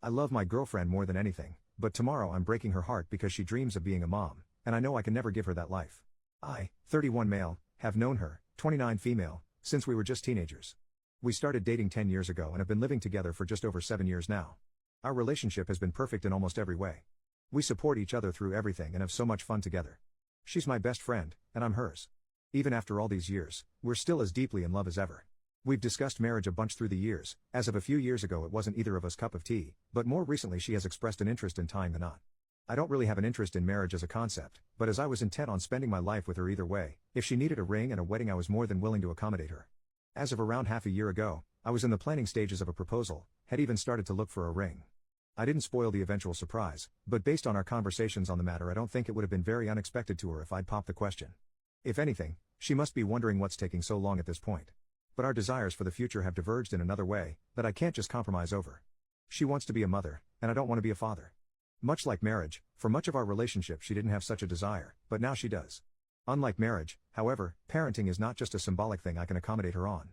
I love my girlfriend more than anything, but tomorrow I'm breaking her heart because she dreams of being a mom, and I know I can never give her that life. I, 31 male, have known her, 29 female, since we were just teenagers. We started dating 10 years ago and have been living together for just over 7 years now. Our relationship has been perfect in almost every way. We support each other through everything and have so much fun together. She's my best friend, and I'm hers. Even after all these years, we're still as deeply in love as ever. We've discussed marriage a bunch through the years. As of a few years ago it wasn't either of us cup of tea, but more recently she has expressed an interest in tying the knot. I don't really have an interest in marriage as a concept, but as I was intent on spending my life with her either way, if she needed a ring and a wedding I was more than willing to accommodate her. As of around half a year ago, I was in the planning stages of a proposal, had even started to look for a ring. I didn't spoil the eventual surprise, but based on our conversations on the matter I don't think it would have been very unexpected to her if I'd popped the question. If anything, she must be wondering what's taking so long at this point. But our desires for the future have diverged in another way, that I can't just compromise over. She wants to be a mother, and I don't want to be a father. Much like marriage, for much of our relationship she didn't have such a desire, but now she does. Unlike marriage, however, parenting is not just a symbolic thing I can accommodate her on.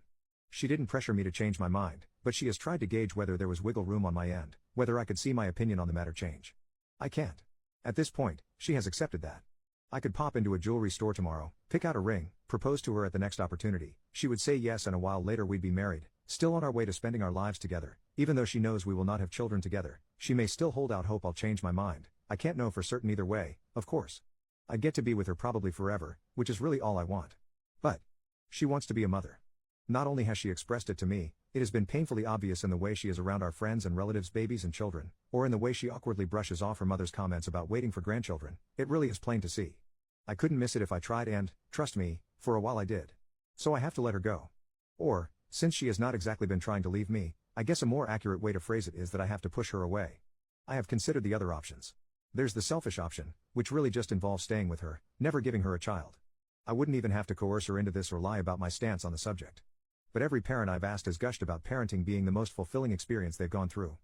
She didn't pressure me to change my mind, but she has tried to gauge whether there was wiggle room on my end, whether I could see my opinion on the matter change. I can't. At this point, she has accepted that. I could pop into a jewelry store tomorrow, pick out a ring, propose to her at the next opportunity, she would say yes and a while later we'd be married, still on our way to spending our lives together. Even though she knows we will not have children together, she may still hold out hope I'll change my mind. I can't know for certain either way, of course. I'd get to be with her probably forever, which is really all I want. But she wants to be a mother. Not only has she expressed it to me, it has been painfully obvious in the way she is around our friends and relatives' babies and children, or in the way she awkwardly brushes off her mother's comments about waiting for grandchildren. It really is plain to see. I couldn't miss it if I tried and, trust me, for a while I did. So I have to let her go. Or, since she has not exactly been trying to leave me, I guess a more accurate way to phrase it is that I have to push her away. I have considered the other options. There's the selfish option, which really just involves staying with her, never giving her a child. I wouldn't even have to coerce her into this or lie about my stance on the subject. But every parent I've asked has gushed about parenting being the most fulfilling experience they've gone through.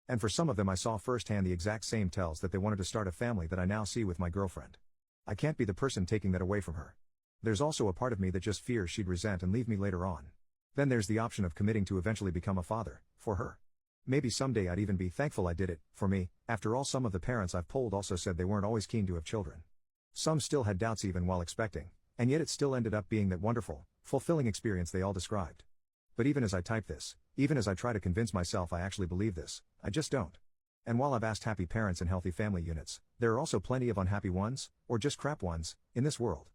And for some of them I saw firsthand the exact same tells that they wanted to start a family that I now see with my girlfriend. I can't be the person taking that away from her. There's also a part of me that just fears she'd resent and leave me later on. Then there's the option of committing to eventually become a father, for her. Maybe someday I'd even be thankful I did it, for me. After all, some of the parents I've polled also said they weren't always keen to have children. Some still had doubts even while expecting, and yet it still ended up being that wonderful, fulfilling experience they all described. But even as I type this, even as I try to convince myself I actually believe this, I just don't. And while I've asked happy parents and healthy family units, there are also plenty of unhappy ones, or just crap ones, in this world.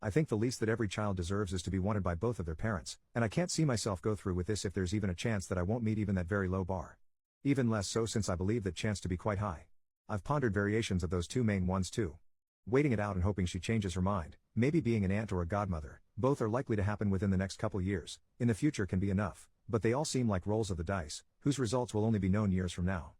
I think the least that every child deserves is to be wanted by both of their parents, and I can't see myself go through with this if there's even a chance that I won't meet even that very low bar. Even less so since I believe that chance to be quite high. I've pondered variations of those two main ones too. Waiting it out and hoping she changes her mind, maybe being an aunt or a godmother, both are likely to happen within the next couple years, in the future can be enough, but they all seem like rolls of the dice, whose results will only be known years from now.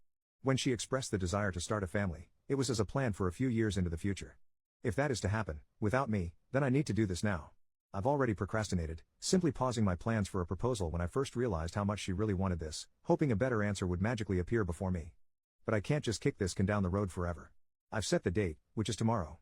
When she expressed the desire to start a family, it was as a plan for a few years into the future. If that is to happen, without me, then I need to do this now. I've already procrastinated, simply pausing my plans for a proposal when I first realized how much she really wanted this, hoping a better answer would magically appear before me. But I can't just kick this can down the road forever. I've set the date, which is tomorrow.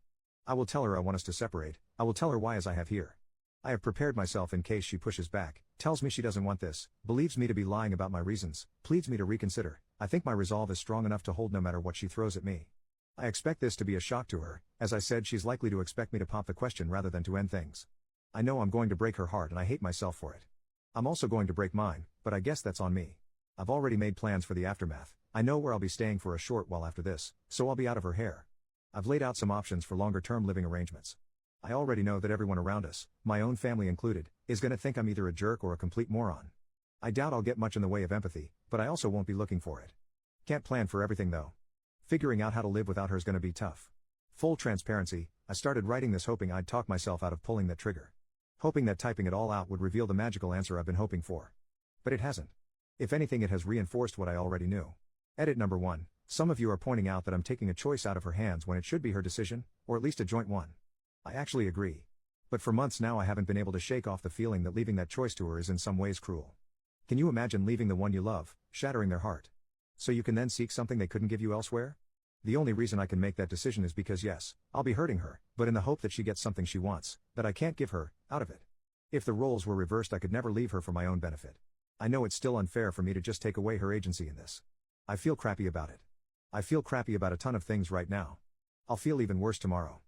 I will tell her I want us to separate, I will tell her why as I have here. I have prepared myself in case she pushes back, tells me she doesn't want this, believes me to be lying about my reasons, pleads me to reconsider. I think my resolve is strong enough to hold no matter what she throws at me. I expect this to be a shock to her. As I said, she's likely to expect me to pop the question rather than to end things. I know I'm going to break her heart and I hate myself for it. I'm also going to break mine, but I guess that's on me. I've already made plans for the aftermath. I know where I'll be staying for a short while after this, so I'll be out of her hair. I've laid out some options for longer-term living arrangements. I already know that everyone around us, my own family included, is going to think I'm either a jerk or a complete moron. I doubt I'll get much in the way of empathy, but I also won't be looking for it. Can't plan for everything though. Figuring out how to live without her is going to be tough. Full transparency, I started writing this hoping I'd talk myself out of pulling that trigger. Hoping that typing it all out would reveal the magical answer I've been hoping for. But it hasn't. If anything, it has reinforced what I already knew. Edit number 1. Some of you are pointing out that I'm taking a choice out of her hands when it should be her decision, or at least a joint one. I actually agree. But for months now I haven't been able to shake off the feeling that leaving that choice to her is in some ways cruel. Can you imagine leaving the one you love, shattering their heart? So you can then seek something they couldn't give you elsewhere? The only reason I can make that decision is because yes, I'll be hurting her, but in the hope that she gets something she wants, that I can't give her, out of it. If the roles were reversed I could never leave her for my own benefit. I know it's still unfair for me to just take away her agency in this. I feel crappy about it. I feel crappy about a ton of things right now. I'll feel even worse tomorrow.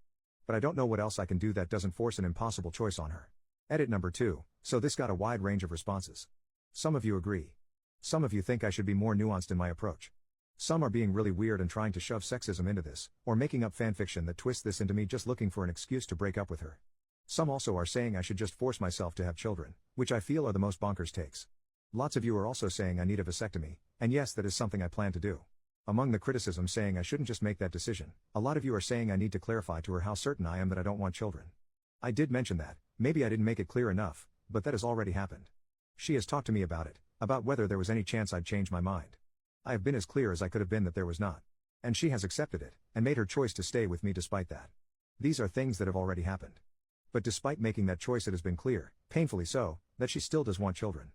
But I don't know what else I can do that doesn't force an impossible choice on her. Edit number 2, so this got a wide range of responses. Some of you agree. Some of you think I should be more nuanced in my approach. Some are being really weird and trying to shove sexism into this, or making up fanfiction that twists this into me just looking for an excuse to break up with her. Some also are saying I should just force myself to have children, which I feel are the most bonkers takes. Lots of you are also saying I need a vasectomy, and yes, that is something I plan to do. Among the criticism saying I shouldn't just make that decision, a lot of you are saying I need to clarify to her how certain I am that I don't want children. I did mention that, maybe I didn't make it clear enough, but that has already happened. She has talked to me about it, about whether there was any chance I'd change my mind. I have been as clear as I could have been that there was not. And she has accepted it, and made her choice to stay with me despite that. These are things that have already happened. But despite making that choice, it has been clear, painfully so, that she still does want children.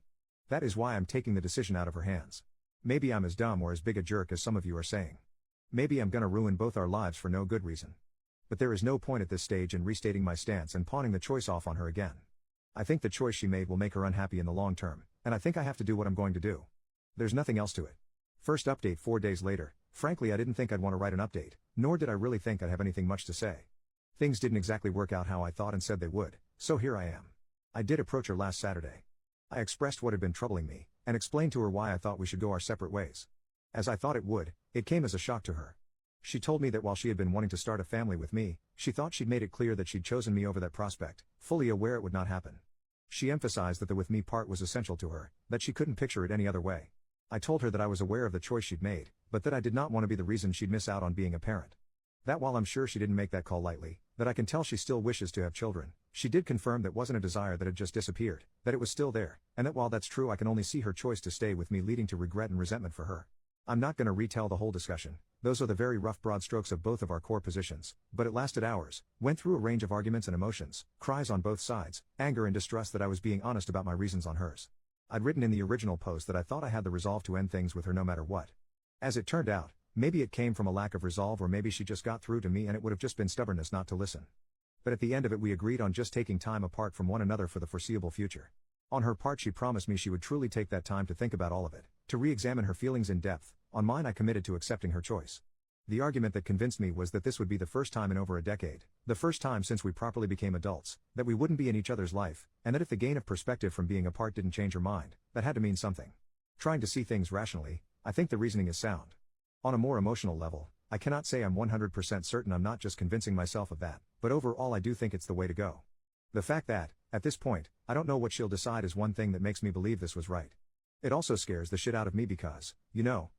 That is why I'm taking the decision out of her hands. Maybe I'm as dumb or as big a jerk as some of you are saying. Maybe I'm gonna ruin both our lives for no good reason. But there is no point at this stage in restating my stance and pawning the choice off on her again. I think the choice she made will make her unhappy in the long term, and I think I have to do what I'm going to do. There's nothing else to it. First update 4 days later. Frankly, I didn't think I'd want to write an update, nor did I really think I'd have anything much to say. Things didn't exactly work out how I thought and said they would, so here I am. I did approach her last Saturday. I expressed what had been troubling me, and explained to her why I thought we should go our separate ways. As I thought it would, it came as a shock to her. She told me that while she had been wanting to start a family with me, she thought she'd made it clear that she'd chosen me over that prospect, fully aware it would not happen. She emphasized that the with me part was essential to her, that she couldn't picture it any other way. I told her that I was aware of the choice she'd made, but that I did not want to be the reason she'd miss out on being a parent. That while I'm sure she didn't make that call lightly, that I can tell she still wishes to have children, she did confirm that wasn't a desire that had just disappeared, that it was still there, and that while that's true I can only see her choice to stay with me leading to regret and resentment for her. I'm not gonna retell the whole discussion, those are the very rough broad strokes of both of our core positions, but it lasted hours, went through a range of arguments and emotions, cries on both sides, anger and distrust that I was being honest about my reasons on hers. I'd written in the original post that I thought I had the resolve to end things with her no matter what. As it turned out, maybe it came from a lack of resolve or maybe she just got through to me and it would have just been stubbornness not to listen. But at the end of it we agreed on just taking time apart from one another for the foreseeable future. On her part she promised me she would truly take that time to think about all of it, to re-examine her feelings in depth. On mine I committed to accepting her choice. The argument that convinced me was that this would be the first time in over a decade, the first time since we properly became adults, that we wouldn't be in each other's life, and that if the gain of perspective from being apart didn't change her mind, that had to mean something. Trying to see things rationally, I think the reasoning is sound. On a more emotional level, I cannot say I'm 100% certain I'm not just convincing myself of that, but overall I do think it's the way to go. The fact that, at this point, I don't know what she'll decide is one thing that makes me believe this was right. It also scares the shit out of me because,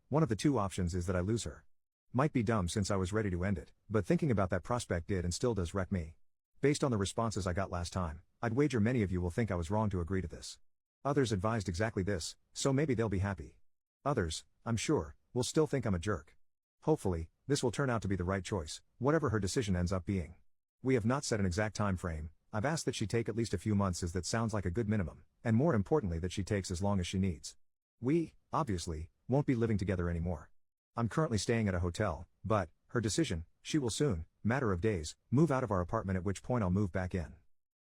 one of the two options is that I lose her. Might be dumb since I was ready to end it, but thinking about that prospect did and still does wreck me. Based on the responses I got last time, I'd wager many of you will think I was wrong to agree to this. Others advised exactly this, so maybe they'll be happy. Others, I'm sure, will still think I'm a jerk. Hopefully, this will turn out to be the right choice, whatever her decision ends up being. We have not set an exact time frame. I've asked that she take at least a few months as that sounds like a good minimum, and more importantly that she takes as long as she needs. We, obviously, won't be living together anymore. I'm currently staying at a hotel, but, her decision, she will soon, matter of days, move out of our apartment at which point I'll move back in.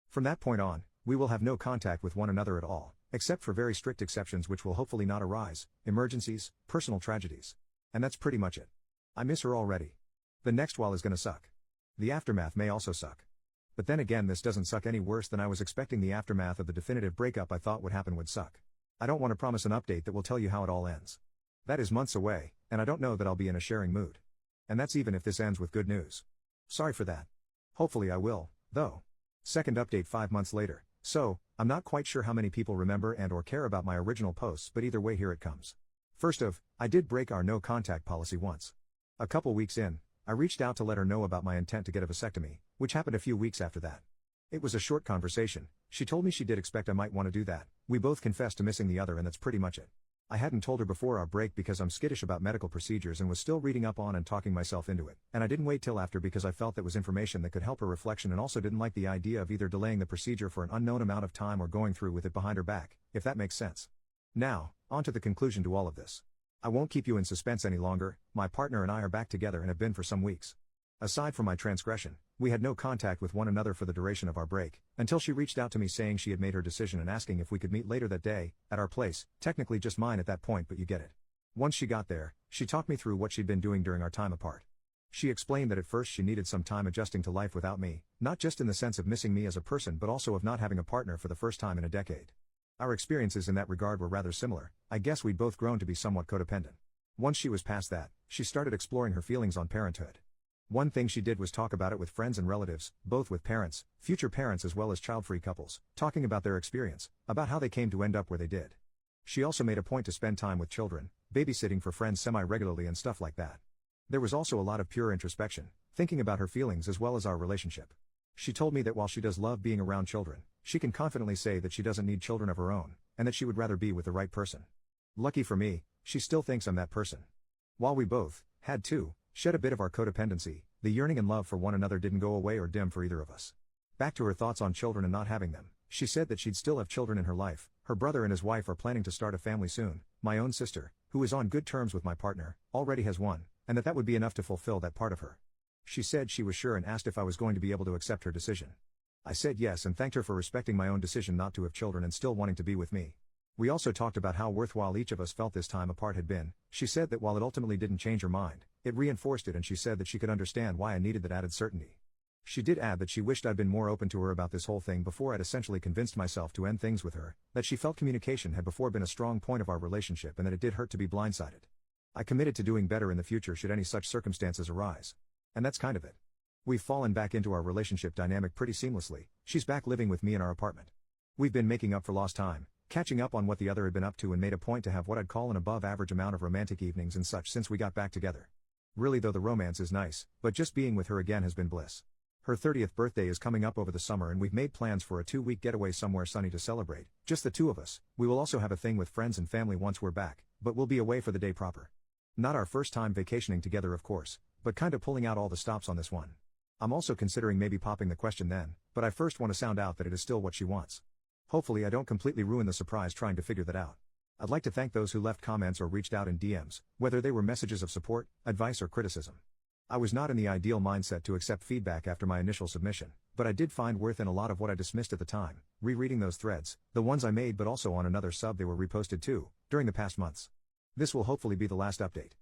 From that point on, we will have no contact with one another at all, except for very strict exceptions which will hopefully not arise, emergencies, personal tragedies. And that's pretty much it. I miss her already. The next while is gonna suck. The aftermath may also suck. But then again this doesn't suck any worse than I was expecting the aftermath of the definitive breakup I thought would happen would suck. I don't want to promise an update that will tell you how it all ends. That is months away, and I don't know that I'll be in a sharing mood. And that's even if this ends with good news. Sorry for that. Hopefully I will, though. Second update 5 months later, so, I'm not quite sure how many people remember and or care about my original posts but either way here it comes. First of, I did break our no contact policy once. A couple weeks in, I reached out to let her know about my intent to get a vasectomy, which happened a few weeks after that. It was a short conversation, she told me she did expect I might want to do that, we both confessed to missing the other and that's pretty much it. I hadn't told her before our break because I'm skittish about medical procedures and was still reading up on and talking myself into it, and I didn't wait till after because I felt that was information that could help her reflection and also didn't like the idea of either delaying the procedure for an unknown amount of time or going through with it behind her back, if that makes sense. Now, on to the conclusion to all of this. I won't keep you in suspense any longer, my partner and I are back together and have been for some weeks. Aside from my transgression, we had no contact with one another for the duration of our break, until she reached out to me saying she had made her decision and asking if we could meet later that day, at our place, technically just mine at that point but you get it. Once she got there, She talked me through what she'd been doing during our time apart. She explained that at first she needed some time adjusting to life without me, not just in the sense of missing me as a person but also of not having a partner for the first time in a decade. Our experiences in that regard were rather similar. I guess we'd both grown to be somewhat codependent. Once she was past that, she started exploring her feelings on parenthood. One thing she did was talk about it with friends and relatives, both with parents, future parents as well as child-free couples, talking about their experience, about how they came to end up where they did. She also made a point to spend time with children, babysitting for friends semi-regularly and stuff like that. There was also a lot of pure introspection, thinking about her feelings as well as our relationship. She told me that while she does love being around children, she can confidently say that she doesn't need children of her own, and that she would rather be with the right person. Lucky for me, she still thinks I'm that person. While we both had to shed a bit of our codependency, the yearning and love for one another didn't go away or dim for either of us. Back to her thoughts on children and not having them, she said that she'd still have children in her life. Her brother and his wife are planning to start a family soon. My own sister, who is on good terms with my partner, already has one, and that would be enough to fulfill that part of her. She said she was sure and asked if I was going to be able to accept her decision. I said yes and thanked her for respecting my own decision not to have children and still wanting to be with me. We also talked about how worthwhile each of us felt this time apart had been. She said that while it ultimately didn't change her mind, it reinforced it, and she said that she could understand why I needed that added certainty. She did add that she wished I'd been more open to her about this whole thing before I'd essentially convinced myself to end things with her, that she felt communication had before been a strong point of our relationship and that it did hurt to be blindsided. I committed to doing better in the future should any such circumstances arise. And that's kind of it. We've fallen back into our relationship dynamic pretty seamlessly. She's back living with me in our apartment. We've been making up for lost time, catching up on what the other had been up to, and made a point to have what I'd call an above average amount of romantic evenings and such since we got back together. Really though, the romance is nice, but just being with her again has been bliss. Her 30th birthday is coming up over the summer and we've made plans for a 2-week getaway somewhere sunny to celebrate, just the two of us. We will also have a thing with friends and family once we're back, but we'll be away for the day proper. Not our first time vacationing together of course, but kinda pulling out all the stops on this one. I'm also considering maybe popping the question then, but I first want to sound out that it is still what she wants. Hopefully I don't completely ruin the surprise trying to figure that out. I'd like to thank those who left comments or reached out in DMs, whether they were messages of support, advice or criticism. I was not in the ideal mindset to accept feedback after my initial submission, but I did find worth in a lot of what I dismissed at the time, rereading those threads, the ones I made but also on another sub they were reposted too, during the past months. This will hopefully be the last update.